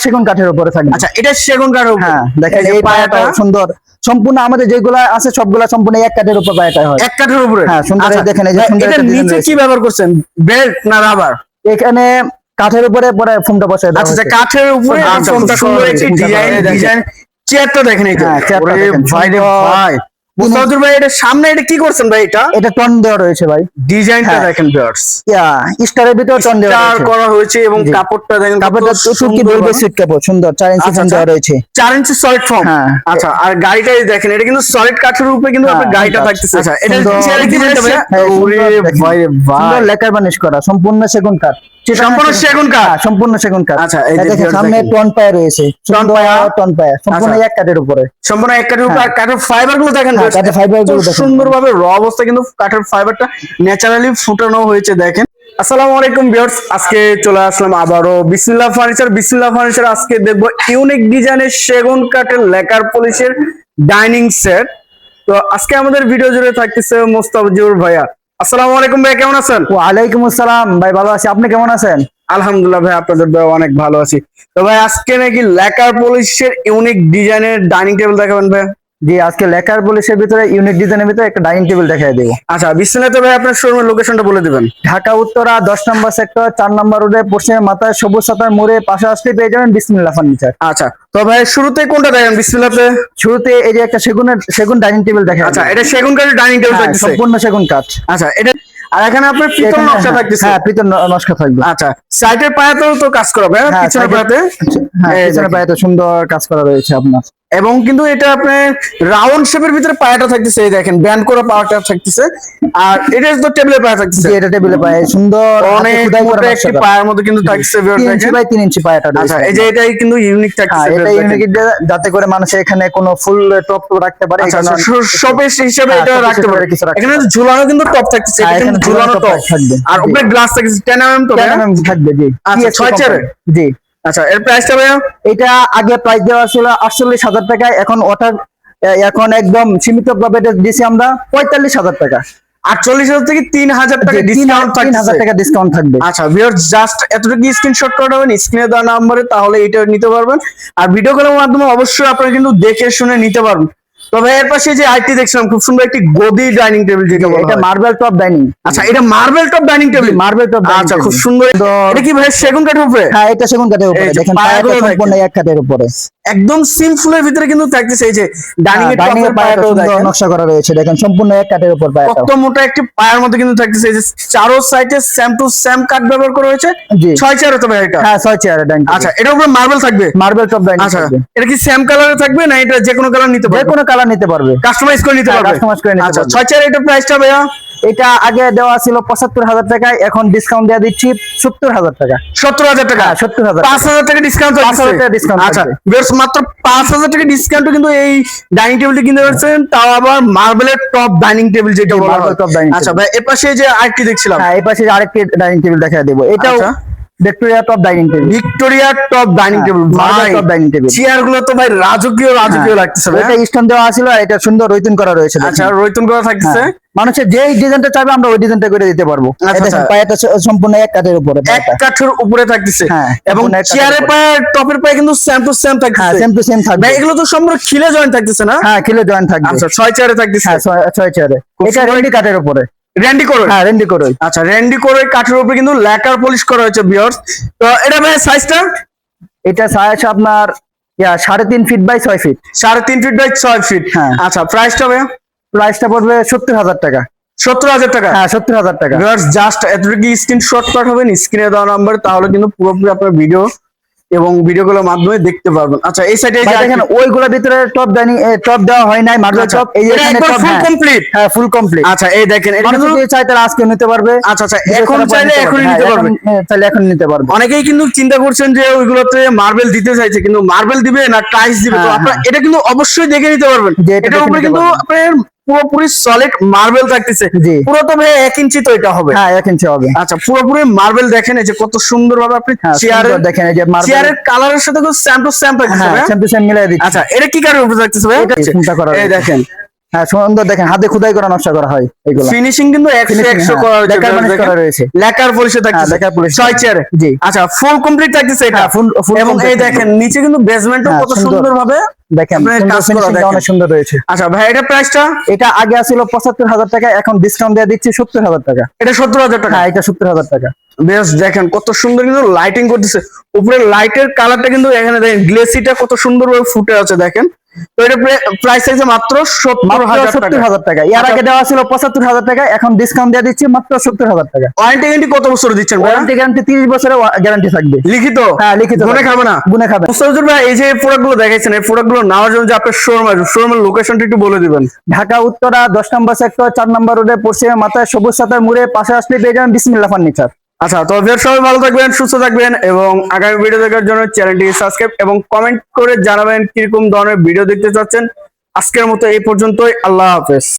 সেগুন কাঠের উপরে থাকবে। আচ্ছা, এটা সেগুন কাঠের উপরে। হ্যাঁ, দেখেন এই পায়াটা সুন্দর, সম্পূর্ণ আমাদের যেগুলা আছে সবগুলা সম্পূর্ণ এক কাঠের উপর পায়াটা হয়, এক কাঠের উপরে। হ্যাঁ সুন্দর। দেখেন এই যে সুন্দর এটা নিচে কি ব্যবহার করছেন, বেল্ট না রাবার? এখানে কাঠের উপরে পরে ফোমটা বসায় দেওয়া আচ্ছা, হয়েছে। কাঠের উপরে ফোমটা সুন্দর একটি ডিজাইন। চেয়ারটা দেখেন, এটা ভাই রে ভাই মুস্তাফিজুর ভাই, এটা সামনে এটা কি করছেন ভাই? এটা টন দেওয়া রয়েছে ভাই, ডিজাইনটা দেখেন ভিউয়ার্স, স্টারের ভিতর টন দেওয়া স্টার রয়েছে করা হয়েছে এবং কাপড়টা দেখেন, কাপড়টা তুর্কি ভেলভেট সুইট কাপড়, সুন্দর 4 ইঞ্চি ফোম দেওয়া রয়েছে, 4 ইঞ্চি সলিড ফোম। হ্যাঁ, আচ্ছা, আর গাড়িটা দেখেন, এটা কিন্তু সলিড কাঠের উপরে কিন্তু আপনার গাড়িটা থাকতেছে। আচ্ছা, এটা চেয়ারে কি বলতে হবে? ওরে ভাই রে ভাই, সুন্দর লেকার বানিশ করা, সম্পূর্ণ সেগুন কাঠ, সম্পূর্ণ সেগুন কাঠ, সম্পূর্ণ সেগুন কাঠ। আচ্ছা, এই দেখেন সামনে টন পায়া রয়েছে, টন পায়া সম্পূর্ণ এক কাঠের উপরে, সম্পূর্ণ এক কাঠের উপরে। কাঠের ফাইবার গুলো দেখেন, কাঠের ফাইবার গুলো সুন্দরভাবে র অবস্থা কিন্তু কাঠের ফাইবারটা ন্যাচারালি ফুটানো হয়েছে দেখেন। আসসালামু আলাইকুম ভিউয়ার্স, আজকে চলে আসলাম আবারও বিসমিল্লাহ ফার্নিচার। আজকে দেখবো ইউনিক ডিজাইনের সেগুন কাঠের লেকার পলিশের ডাইনিং সেট। তো আজকে আমাদের ভিডিও জুড়ে থাকতেছে মুস্তাফিজুর ভাইয়া। আসসালামু আলাইকুম ভাই, কেমন আছেন? ওয়ালাইকুম আসসালাম ভাই, ভালো আছি, আপনি কেমন আছেন? আলহামদুলিল্লাহ ভাই, আপনাদের ভাই অনেক ভালো আছি। তো ভাই আজকে নাকি লেকার পলিশের ইউনিক ডিজাইনের ডাইনিং টেবিল দেখাবেন ভাই? জি, আজকে লেকার পলিশের ভিতরে ইউনিক ডিজাইনের ভিতরে একটা ডাইনিং টেবিল দেখাই দেবো। আচ্ছা, বিসমিল্লাহ ভাই, আপনার শোরুমের লোকেশনটা বলে দিবেন। ঢাকা উত্তরা 10 নম্বর সেক্টর 4 নম্বর রোডে পশ্চিমে মাথায় সবুজ সাতার মোড়ে পাশে আসলে পেয়ে যাবেন বিসমিল্লাহ ফার্নিচার। আচ্ছা, তো ভাই শুরুতে কোনটা দেখেন? বিসমিল্লাহতে শুরুতে এই যে একটা সেগুন ডাইনিং টেবিল দেখা। আচ্ছা, এটা সেগুন কাঠের ডাইনিং টেবিল থাকছে, সম্পূর্ণ সেগুন কাঠ। আচ্ছা, এটা আর এখানে আপনার পিতল নকশা থাকতেছে। হ্যাঁ, পিতল নকশা থাকবে। আচ্ছা, সাইডের পায়াতেও তো কাজ করা হবে, পিছনের পায়াতে, হ্যাঁ পিছনের পায়াতে সুন্দর কাজ করা রয়েছে আপনার। এবং কিন্তু এটা আপনার রাউন্ড শেপের ভিতরে পায়াটা থাকতেছে, এই দেখেন ব্যান্ড করা পায়াটা থাকতেছে। আর এটা তো টেবিলের পায়া থাকতেছে, এটা টেবিলের পায়া সুন্দর অনেক মোটা একটি পায়ার মধ্যে কিন্তু থাকছে 3 ইঞ্চি বাই 3 ইঞ্চি পায়াটা। আচ্ছা, এই যে এটাই কিন্তু ইউনিক থাকছে, এটা ইউনিক যাতে করে মানুষ এখানে কোনো ফুল টপ রাখতে পারে, আচ্ছা শোপিস হিসেবে এটা রাখতে পারে। এখানে ঝুলানো কিন্তু টপ থাকছে, এখানে ঝুলানো টপ থাকবে, আর উপরে গ্লাস থাকছে 10 mm তো থাকবে। জি, আচ্ছা 6 চেয়ারে। জি, আচ্ছা, এর প্রাইসটা ভাইয়া? এটা আগে প্রাইস দেওয়া ছিল 48,000 টাকা, এখন একদম সীমিত ভাবে দিছি আমরা 45,000 টাকা। 48,000 থেকে 3,000 টাকা ডিসকাউন্ট থাকছে, 3,000 টাকা ডিসকাউন্ট থাকবে। আচ্ছা ভিউয়ার্স, জাস্ট এতটুকু স্ক্রিনশট করে নেবেন স্ক্রিনে দেওয়া নম্বরে, তাহলে এটা নিতে পারবেন। আর ভিডিও কলের মাধ্যমে অবশ্যই আপনারা কিন্তু দেখে শুনে নিতে পারবেন। তবে এর পাশে যে আইটি দেখছিলাম, খুব সুন্দর একটি গদি ডাইনিং টেবিল, যেটা এটা মার্বেল টপ ডাইনিং। আচ্ছা, এটা marble top dining table, marble top. আচ্ছা, খুব সুন্দর। এটা কি ভাই সেগুন কাঠের উপরে? হ্যাঁ, এটা সেগুন কাঠের উপরে। দেখেন পায়াটা সম্পূর্ণ এক কাঠের উপরে, একদম সিম্পলের ভিতরে কিন্তু থাকতেছে। এই যে ডাইনিং এর টপের পায়াটাও দেখেন নকশা করা রয়েছে, দেখেন সম্পূর্ণ এক কাঠের উপর পায়াটা। কত মোটা একটি পায়ের মধ্যে কিন্তু থাকতেছে। এই যে চারো সাইডে সেম টু সেম কাঠ ব্যবহার করা হয়েছে। 6 চেয়ারে তো ভাই এটা? হ্যাঁ 6 চেয়ারে ডাইনিং। আচ্ছা, এটার উপরে মার্বেল থাকবে, মার্বেল টপ ডাইনিং। আচ্ছা, এটা কি সেম কালারে থাকবে না এটা যে কোনো কালার নিতে পারবে? যে কোনো কালার নিতে পারবে, কাস্টমাইজ করে নিতে পারবে। আচ্ছা, 6 চেয়ারে এটা প্রাইসটা ভাইয়া? এটা আগে দেওয়া ছিল 75,000 টাকা, এখন ডিসকাউন্ট দিয়ে দিচ্ছি 70,000 টাকা। 70,000 টাকা? 70,000, 5,000 টাকা ডিসকাউন্ট। 5,000 টাকা ডিসকাউন্ট। আচ্ছা বেশ, মাত্র 5,000 টাকা ডিসকাউন্টে কিন্তু এই ডাইনিং টেবিলটি কিনতে পারছেন, তাও আবার মার্বেলের টপ ডাইনিং টেবিল, যেটা বলা হয়। আচ্ছা ভাই, এর পাশে যে আরেকটি দেখছিলাম। হ্যাঁ, এই পাশে আরেকটি ডাইনিং টেবিল দেখা দেব। এটাও Victoria top dining table. Victoria top dining table, marble top dining table. Chair গুলো তো ভাই রাজকীয় লাগতেছে। এটা স্টোন দেওয়া ছিল, এটা সুন্দর রৈতুন করা রয়েছে। আচ্ছা, রৈতুন করা থাকতেছে। মানুষের যেই ডিজাইনটা চাইবে আমরা ওই ডিজাইনটা করে দিতে পারবো। পায়াটা সম্পূর্ণ এক কাঠের উপরে, এক কাঠের উপরে থাকতেছে। হ্যাঁ, এবং চেয়ারের পায়ে টপের পায়ে কিন্তু সেম টু সেম থাকতেছে। হ্যাঁ, সেম টু সেম থাকবে। ভাই এগুলো তো সম্পূর্ণ খিলে জয়েন্ট থাকতেছে না? হ্যাঁ, খিলে জয়েন্ট থাকবে। আচ্ছা, 6 চেয়ারে থাকতেছে। হ্যাঁ, 6 চেয়ারে। এটা রেন্ডি কাঠের উপরে। রেন্ডি করে? হ্যাঁ, রেন্ডি করে। আচ্ছা, রেন্ডি করে কাঠের উপরে কিন্তু ল্যাকার পলিশ করা হয়েছে ভিউয়ার্স। তো এটা ভাই সাইজটা? এটা সাইজ আপনার 3.5 feet by 6 feet. 3.5 feet by 6 feet. হ্যাঁ। আচ্ছা, প্রাইসটা ভাই? প্রাইসটা পড়বে 70,000 টাকা। 70,000 টাকা? হ্যাঁ, 70,000 টাকা। ভিউয়ার্স, জাস্ট এতটুকু স্ক্রিনশট পাঠাবেন স্ক্রিনে দেওয়া নাম্বার, তাহলে কিন্তু পুরোপুরি আপনার ভিডিও এবং ভিডিওগুলোর মাধ্যমে দেখতে পারবেন। আচ্ছা, এই সাইডে দেখেন ওইগুলোর ভিতরে টপ ডাইনিং টপ দেওয়া হয় নাই, মার্বেল টপ। এই এটা একদম ফুল কমপ্লিট? হ্যাঁ, ফুল কমপ্লিট। আচ্ছা, এই দেখেন, এটা কিন্তু যদি চাই তাহলে আজকে নিতে পারবে। আচ্ছা, এখন চাইলে এখনই নিতে পারবে। চাইলে এখন নিতে পারবে। অনেকেই কিন্তু চিন্তা করছেন যে ওইগুলোতে মার্বেল দিতে চাইছে, কিন্তু মার্বেল দিবে না টাইলস দিবে। তো আপনারা এটা কিন্তু অবশ্যই দেখে নিতে পারবেন। এটার উপরে কিন্তু আপনার পুরোপুরি সলিড মার্বেল থাকতেছে। পুরো তো ভাই 1 ইঞ্চি তো এটা হবে? হ্যাঁ, 1 ইঞ্চি হবে। আচ্ছা, পুরোপুরি মার্বেল দেখেন, এই যে কত সুন্দর ভাবে আপনি চেয়ারে দেখেন, এই যে চেয়ারের কালারের সাথে সেম টু সেম থাকতেছে। সেম টু সেম মিলাই দিচ্ছি। আচ্ছা, এটা কি কালার উপরে থাকতেছে ভাই? এটা চিন্তা করা। এই দেখেন, হ্যাঁ সুন্দর, দেখেন হাতে খোদাই করা নকশা করা হয় এগুলো। ফিনিশিং কিন্তু 100 করা হয়েছে, লেকার মালিশ করা রয়েছে। লেকার পলিশে থাকছে, লেকার পলিশ 6 চেয়ারে। জি। আচ্ছা, ফুল কমপ্লিট থাকতেছে এটা। হ্যাঁ, full এবং এই complete দেখেন নিচে কিন্তু বেসমেন্টও হ্যাঁ, কত সুন্দর। সুন্দর ভাবে দেখেন আপনার সুন্দর, কাজ করা finishing টা দেখেন। অনেক সুন্দর রয়েছে। আচ্ছা ভাই, এটা প্রাইসটা? এটা আগে ছিল 75,000 টাকা, এখন ডিসকাউন্ট দিয়ে দিচ্ছি 70,000 টাকা। এটা 70,000 টাকা। হ্যাঁ, এটা 70,000 টাকা। বেশ, দেখেন কত সুন্দর কিন্তু লাইটিং করতেছে, উপরে লাইটের কালারটা কিন্তু এখানে দেখেন গ্লেসিটা কত সুন্দর ভাবে ফুটে আছে দেখেন। তো এটা প্রাইস আছে মাত্র 70,000 টাকা। 70,000 টাকা। এর আগে দেওয়া ছিল 75,000 টাকা, এখন ডিসকাউন্ট দিয়ে দিচ্ছি মাত্র 70,000 টাকা। ওয়ারেন্টি গ্যারান্টি কত বছর দিচ্ছেন ভাই? ওয়ারেন্টি গ্যারান্টি 30 বছরের গ্যারান্টি থাকবে। লিখিত? হ্যাঁ, লিখিত। গুনে খাবে না? গুনে খাবে। মুস্তাফিজুর ভাই, এই যে প্রোডাক্ট গুলো দেখাইছেন, এই প্রোডাক্ট গুলো নেওয়ার জন্য যে আপনার শোরুমের লোকেশনটা একটু বলে দিবেন। ঢাকা উত্তরা 10 নম্বর সেক্টর 4 নম্বর রোডে পশ্চিমে মাথায় সবুজ সাথের মোড়ে পাশে আসলে পেয়ে যাবেন বিসমিল্লাহ ফার্নিচার। আচ্ছা, তো ভিউয়ার সবাই ভালো থাকবেন, সুস্থ থাকবেন এবং আগামী ভিডিও দেখার জন্য চ্যানেলটি সাবস্ক্রাইব এবং কমেন্ট করে জানাবেন কিরকম ধরনের ভিডিও দেখতে চাচ্ছেন। আজকের মতো এই পর্যন্তই, আল্লাহ হাফেজ।